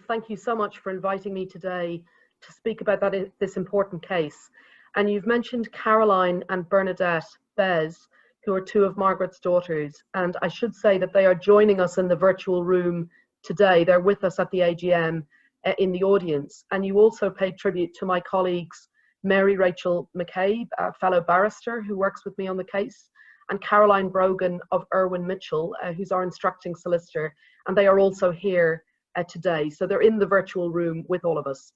thank you so much for inviting me today to speak about this important case. And you've mentioned Caroline and Bernadette Bez, who are two of Margaret's daughters. And I should say that they are joining us in the virtual room today. They're with us at the AGM in the audience. And you also paid tribute to my colleagues, Mary Rachel McCabe, a fellow barrister who works with me on the case, and Caroline Brogan of Irwin Mitchell, who's our instructing solicitor. And they are also here today. So they're in the virtual room with all of us.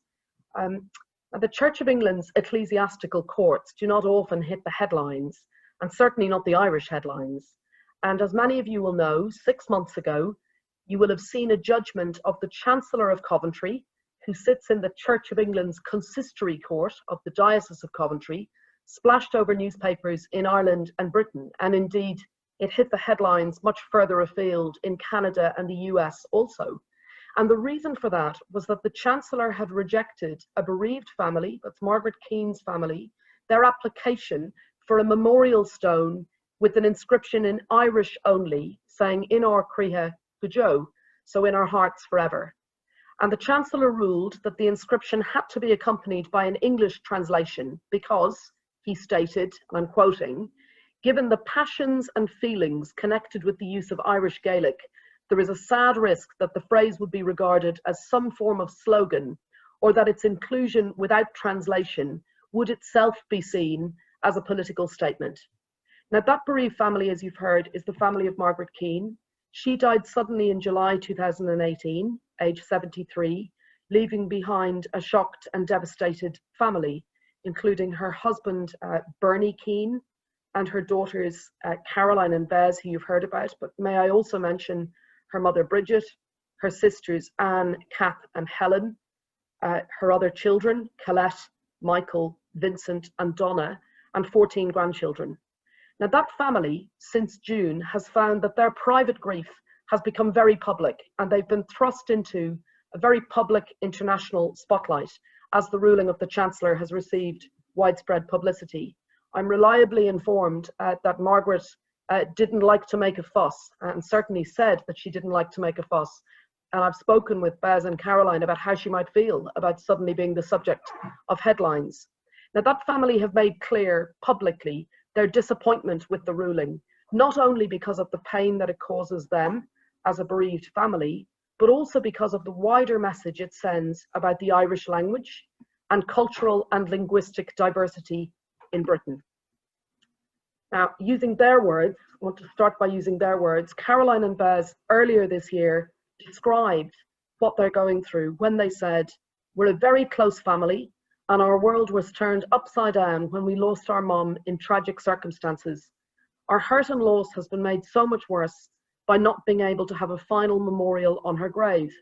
The Church of England's ecclesiastical courts do not often hit the headlines, and certainly not the Irish headlines. And as many of you will know, 6 months ago, you will have seen a judgment of the Chancellor of Coventry, who sits in the Church of England's consistory court of the Diocese of Coventry, splashed over newspapers in Ireland and Britain. And indeed, it hit the headlines much further afield in Canada and the US also. And the reason for that was that the Chancellor had rejected a bereaved family, that's Margaret Keane's family, their application for a memorial stone with an inscription in Irish only, saying "In our Críocha go Joe," so in our hearts forever. And the Chancellor ruled that the inscription had to be accompanied by an English translation because, he stated, and I'm quoting, "Given the passions and feelings connected with the use of Irish Gaelic, there is a sad risk that the phrase would be regarded as some form of slogan, or that its inclusion without translation would itself be seen as a political statement." Now, that bereaved family, as you've heard, is the family of Margaret Keane. She died suddenly in July 2018, age 73, leaving behind a shocked and devastated family, including her husband, Bernie Keane, and her daughters, Caroline and Bez, who you've heard about. But may I also mention her mother, Bridget, her sisters, Anne, Kath, and Helen, her other children, Colette, Michael, Vincent, and Donna, and 14 grandchildren. Now, that family, since June, has found that their private grief has become very public, and they've been thrust into a very public international spotlight as the ruling of the Chancellor has received widespread publicity. I'm reliably informed that Margaret didn't like to make a fuss, and certainly said that she didn't like to make a fuss. And I've spoken with Bez and Caroline about how she might feel about suddenly being the subject of headlines. Now, that family have made clear publicly their disappointment with the ruling, not only because of the pain that it causes them as a bereaved family, but also because of the wider message it sends about the Irish language and cultural and linguistic diversity in Britain. Now, using their words, I want to start by using their words. Caroline and Bez earlier this year described what they're going through when they said, "We're a very close family, and our world was turned upside down when we lost our mum in tragic circumstances. Our hurt and loss has been made so much worse by not being able to have a final memorial on her grave.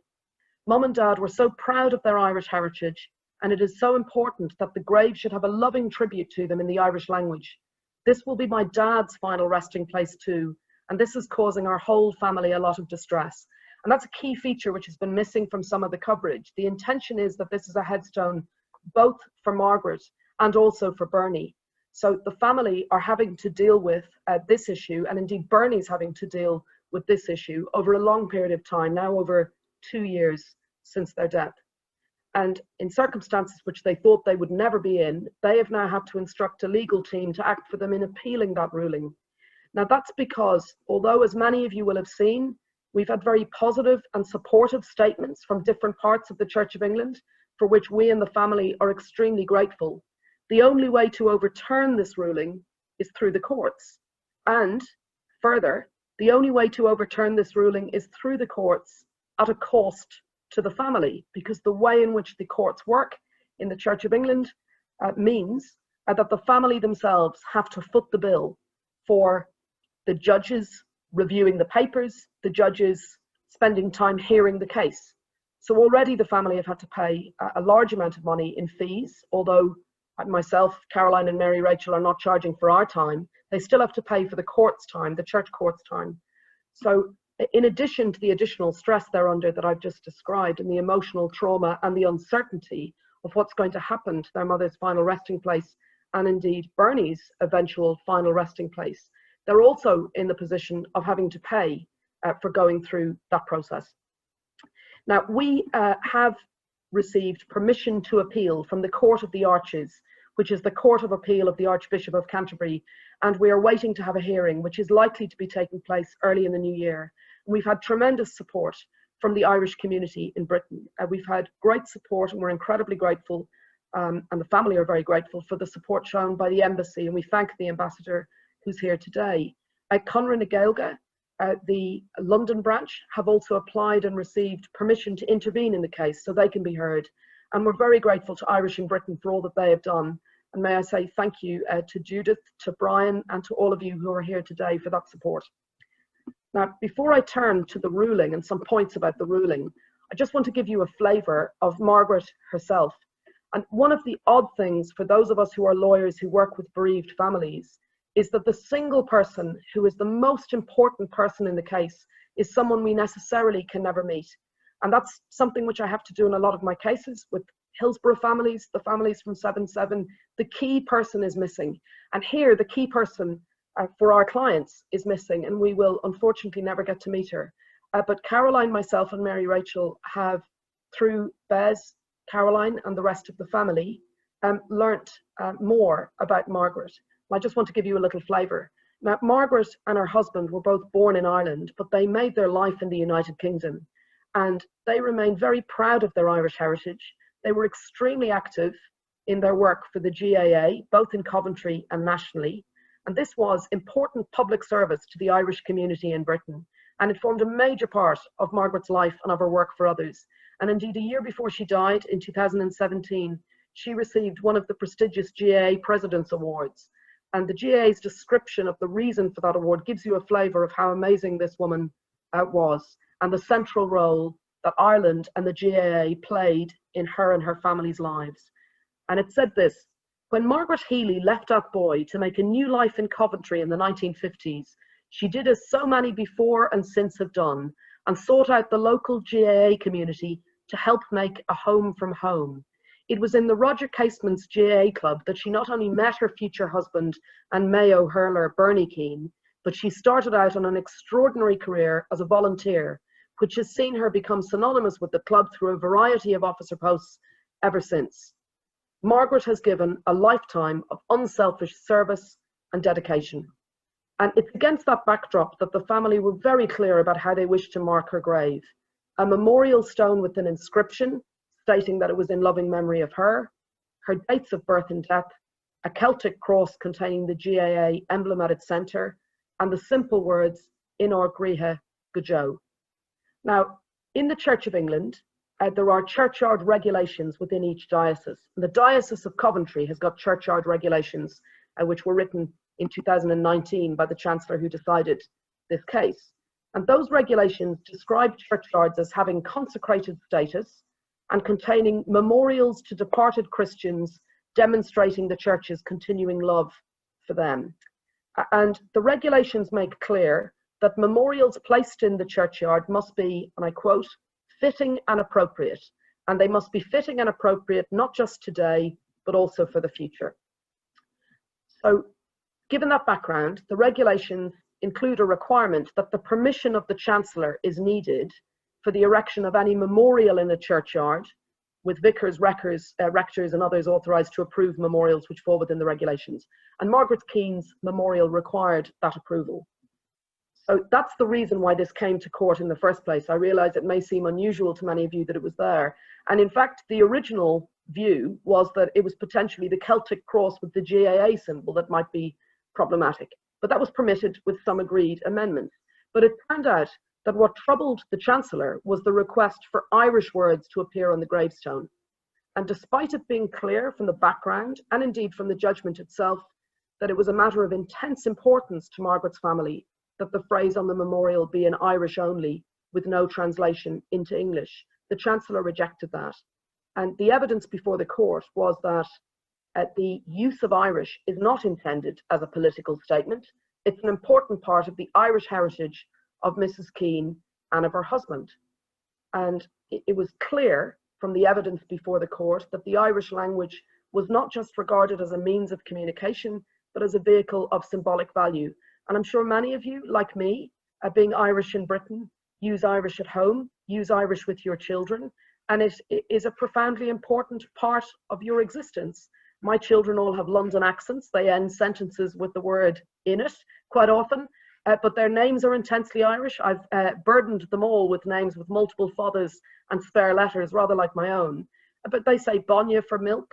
Mum and Dad were so proud of their Irish heritage, and it is so important that the grave should have a loving tribute to them in the Irish language. This will be my dad's final resting place too, and this is causing our whole family a lot of distress." And that's a key feature which has been missing from some of the coverage. The intention is that this is a headstone both for Margaret and also for Bernie. So the family are having to deal with this issue, and indeed Bernie's having to deal with this issue over a long period of time, now over 2 years since their death. And in circumstances which they thought they would never be in, they have now had to instruct a legal team to act for them in appealing that ruling. Now, that's because, although as many of you will have seen, we've had very positive and supportive statements from different parts of the Church of England, for which we and the family are extremely grateful. The only way to overturn this ruling is through the courts. And further, the only way to overturn this ruling is through the courts at a cost to the family, because the way in which the courts work in the Church of England means that the family themselves have to foot the bill for the judges reviewing the papers, the judges spending time hearing the case. So already the family have had to pay a large amount of money in fees, although myself, Caroline and Mary Rachel are not charging for our time. They still have to pay for the court's time, the church court's time. So in addition to the additional stress they're under that I've just described, and the emotional trauma and the uncertainty of what's going to happen to their mother's final resting place, and indeed Bernie's eventual final resting place, they're also in the position of having to pay for going through that process. Now, we have received permission to appeal from the Court of the Arches, which is the Court of Appeal of the Archbishop of Canterbury, and we are waiting to have a hearing, which is likely to be taking place early in the new year. We've had tremendous support from the Irish community in Britain. We've had great support, and we're incredibly grateful, and the family are very grateful for the support shown by the embassy, and we thank the ambassador who's here today. Conradh na Gaeilge, the London branch, have also applied and received permission to intervene in the case so they can be heard. And we're very grateful to Irish in Britain for all that they have done. And may I say thank you to Judith, to Brian, and to all of you who are here today for that support. Now, before I turn to the ruling and some points about the ruling, I just want to give you a flavour of Margaret herself. And one of the odd things for those of us who are lawyers who work with bereaved families is that the single person who is the most important person in the case is someone we necessarily can never meet. And that's something which I have to do in a lot of my cases with Hillsborough families, the families from 7/7. The key person is missing. And here, the key person for our clients is missing, and we will unfortunately never get to meet her. But Caroline, myself, and Mary Rachel have, through Bez, Caroline, and the rest of the family, learnt more about Margaret. I just want to give you a little flavour. Now, Margaret and her husband were both born in Ireland, but they made their life in the United Kingdom, and they remain very proud of their Irish heritage. They were extremely active in their work for the GAA, both in Coventry and nationally, and this was important public service to the Irish community in Britain, and it formed a major part of Margaret's life and of her work for others. And indeed, a year before she died, in 2017, she received one of the prestigious GAA President's Awards. And the GAA's description of the reason for that award gives you a flavour of how amazing this woman was, and the central role that Ireland and the GAA played in her and her family's lives. And it said this: when Margaret Healy left that boy to make a new life in Coventry in the 1950s, she did as so many before and since have done, and sought out the local GAA community to help make a home from home. It was in the Roger Casement's GAA club that she not only met her future husband and Mayo hurler Bernie Keane, but she started out on an extraordinary career as a volunteer, which has seen her become synonymous with the club through a variety of officer posts ever since. Margaret has given a lifetime of unselfish service and dedication. And it's against that backdrop that the family were very clear about how they wished to mark her grave. A memorial stone with an inscription stating that it was in loving memory of her, her dates of birth and death, a Celtic cross containing the GAA emblem at its centre, and the simple words, In or Griha Gajo. Now, in the Church of England, there are churchyard regulations within each diocese. And the Diocese of Coventry has got churchyard regulations, which were written in 2019 by the Chancellor who decided this case. And those regulations describe churchyards as having consecrated status and containing memorials to departed Christians demonstrating the Church's continuing love for them. And the regulations make clear that memorials placed in the churchyard must be, and I quote, fitting and appropriate. And they must be fitting and appropriate not just today, but also for the future. So, given that background, the regulations include a requirement that the permission of the Chancellor is needed for the erection of any memorial in a churchyard, with vicars, rectors and others authorised to approve memorials which fall within the regulations. And Margaret Keane's memorial required that approval. So that's the reason why this came to court in the first place. I realise it may seem unusual to many of you that it was there. And in fact, the original view was that it was potentially the Celtic cross with the GAA symbol that might be problematic. But that was permitted with some agreed amendments. But it turned out that what troubled the Chancellor was the request for Irish words to appear on the gravestone. And despite it being clear from the background, and indeed from the judgment itself, that it was a matter of intense importance to Margaret's family that the phrase on the memorial be in Irish only, with no translation into English, the Chancellor rejected that. And the evidence before the court was that the use of Irish is not intended as a political statement. It's an important part of the Irish heritage of Mrs. Keane and of her husband. And it was clear from the evidence before the court that the Irish language was not just regarded as a means of communication, but as a vehicle of symbolic value. And I'm sure many of you, like me, being Irish in Britain, use Irish at home. use Irish with your children, and it is a profoundly important part of your existence. My children all have London accents. They end sentences with the word in it quite often, but their names are intensely Irish. I've burdened them all with names with multiple fathers and spare letters, rather like my own. But they say Bonya for milk.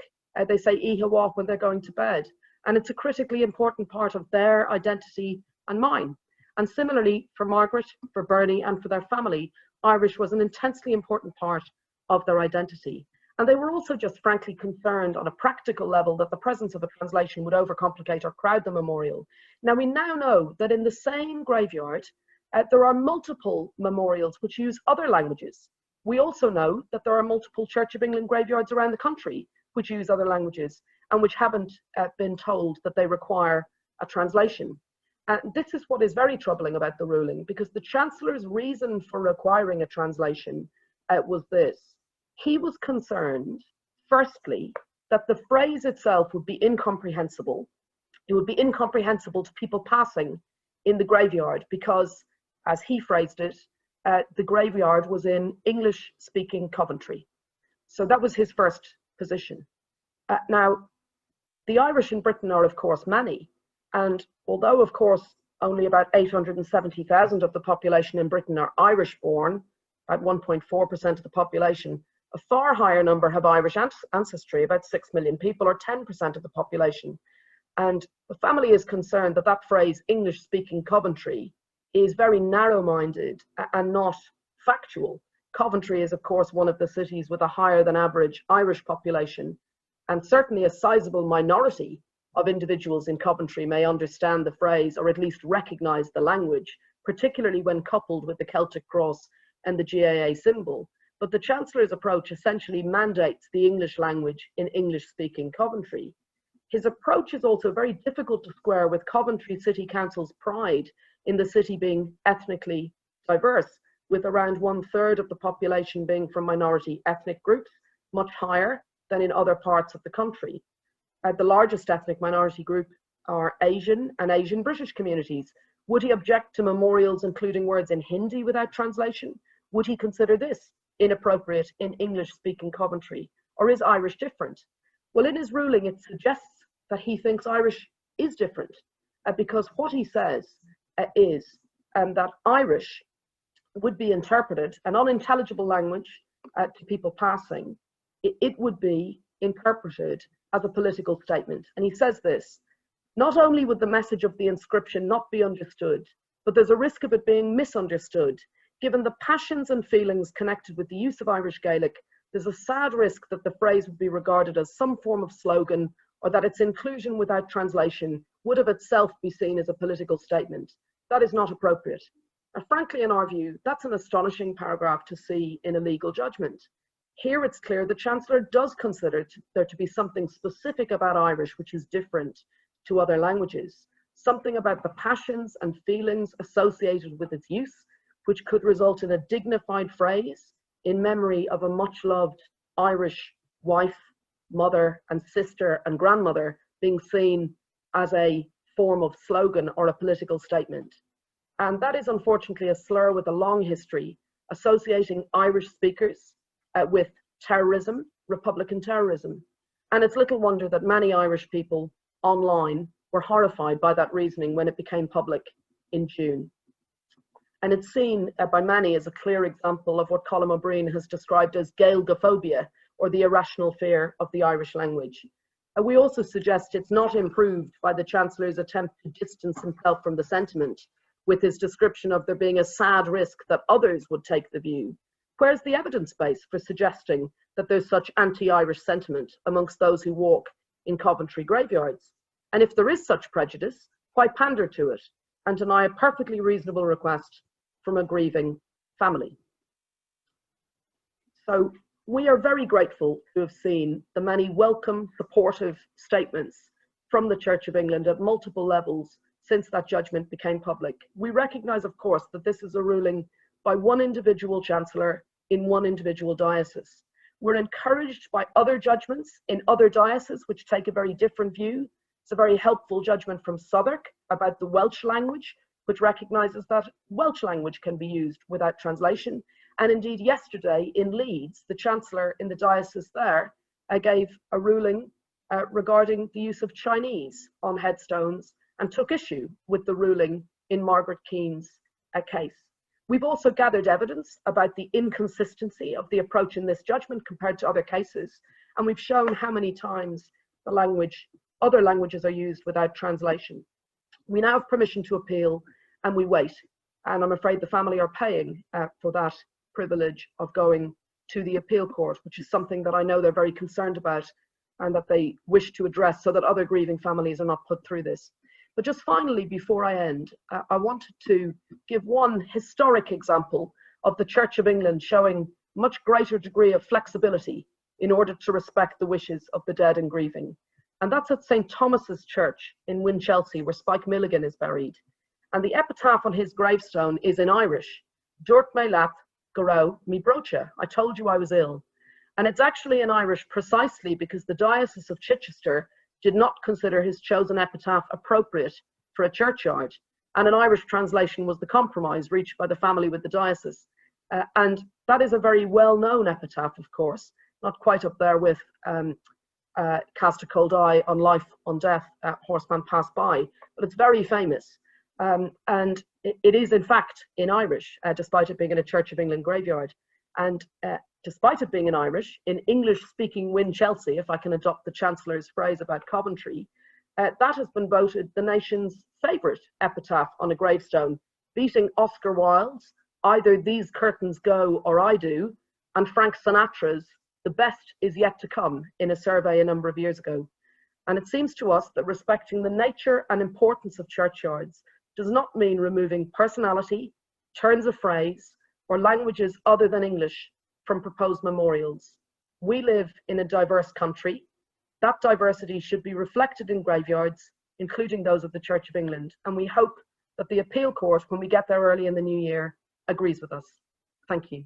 They say Ihawa when they're going to bed. And it's a critically important part of their identity and mine. And similarly, for Margaret, for Bernie, and for their family, Irish was an intensely important part of their identity. And they were also just frankly concerned on a practical level that the presence of a translation would overcomplicate or crowd the memorial. Now, we now know that in the same graveyard, there are multiple memorials which use other languages. We also know that there are multiple Church of England graveyards around the country which use other languages and which haven't been told that they require a translation. And this is what is very troubling about the ruling, because the Chancellor's reason for requiring a translation was this. He was concerned, firstly, that the phrase itself would be incomprehensible. It would be incomprehensible to people passing in the graveyard because, as he phrased it, the graveyard was in English-speaking Coventry. So that was his first position. Now, the Irish in Britain are, of course, many. And although, of course, only about 870,000 of the population in Britain are Irish-born, about 1.4% of the population, a far higher number have Irish ancestry, about 6 million people, or 10% of the population. And the family is concerned that that phrase, English-speaking Coventry, is very narrow-minded and not factual. Coventry is, of course, one of the cities with a higher than average Irish population, and certainly a sizable minority of individuals in Coventry may understand the phrase or at least recognise the language, particularly when coupled with the Celtic cross and the GAA symbol. But the Chancellor's approach essentially mandates the English language in English-speaking Coventry. His approach is also very difficult to square with Coventry City Council's pride in the city being ethnically diverse, with around 1/3 of the population being from minority ethnic groups, much higher than in other parts of the country. The largest ethnic minority group are Asian and Asian British communities. Would he object to memorials including words in Hindi without translation? Would he consider this inappropriate in English-speaking Coventry? Or is Irish different? Well, in his ruling, it suggests that he thinks Irish is different, because what he says is that Irish would be interpreted, an unintelligible language to people passing, it would be interpreted as a political statement. And he says this: not only would the message of the inscription not be understood, but there's a risk of it being misunderstood. Given the passions and feelings connected with the use of Irish Gaelic, there's a sad risk that the phrase would be regarded as some form of slogan, or that its inclusion without translation would of itself be seen as a political statement. That is not appropriate. And frankly, in our view, that's an astonishing paragraph to see in a legal judgment. Here it's clear the Chancellor does consider there to be something specific about Irish which is different to other languages, something about the passions and feelings associated with its use, which could result in a dignified phrase in memory of a much-loved Irish wife, mother, and sister and grandmother being seen as a form of slogan or a political statement. And that is unfortunately a slur with a long history associating Irish speakers with terrorism, Republican terrorism. And it's little wonder that many Irish people online were horrified by that reasoning when it became public in June. And it's seen by many as a clear example of what Colm O'Brien has described as Gaelgophobia, or the irrational fear of the Irish language. We also suggest it's not improved by the Chancellor's attempt to distance himself from the sentiment with his description of there being a sad risk that others would take the view. Where's the evidence base for suggesting that there's such anti-Irish sentiment amongst those who walk in Coventry graveyards? And if there is such prejudice, why pander to it and deny a perfectly reasonable request from a grieving family? So we are very grateful to have seen the many welcome, supportive statements from the Church of England at multiple levels since that judgment became public. We recognise, of course, that this is a ruling by one individual Chancellor in one individual diocese. We're encouraged by other judgments in other dioceses which take a very different view. It's a very helpful judgment from Southwark about the Welsh language, which recognises that Welsh language can be used without translation. And indeed, yesterday in Leeds, the Chancellor in the diocese there gave a ruling regarding the use of Chinese on headstones and took issue with the ruling in Margaret Keane's case. We've also gathered evidence about the inconsistency of the approach in this judgment compared to other cases, and we've shown how many times other languages are used without translation. We now have permission to appeal, and we wait. And I'm afraid the family are paying for that privilege of going to the appeal court, which is something that I know they're very concerned about and that they wish to address so that other grieving families are not put through this. But just finally, before I end, I wanted to give one historic example of the Church of England showing much greater degree of flexibility in order to respect the wishes of the dead and grieving. And that's at St. Thomas's Church in Winchelsea, where Spike Milligan is buried. And the epitaph on his gravestone is in Irish, Dúirt mé leat go raibh mí bróite. I told you I was ill. And it's actually in Irish precisely because the Diocese of Chichester did not consider his chosen epitaph appropriate for a churchyard. And an Irish translation was the compromise reached by the family with the diocese. And that is a very well-known epitaph, of course, not quite up there with Cast a Cold Eye on Life, on Death, Horseman Passed By, but it's very famous. And it is, in fact, in Irish, despite it being in a Church of England graveyard. And despite it being in Irish, in English-speaking Winchelsea, if I can adopt the Chancellor's phrase about Coventry, that has been voted the nation's favourite epitaph on a gravestone, beating Oscar Wilde's Either These Curtains Go or I Do, and Frank Sinatra's The Best Is Yet to Come in a survey a number of years ago. And it seems to us that respecting the nature and importance of churchyards does not mean removing personality, turns of phrase, or languages other than English from proposed memorials. We live in a diverse country. That diversity should be reflected in graveyards, including those of the Church of England. And we hope that the appeal court, when we get there early in the new year, agrees with us. Thank you.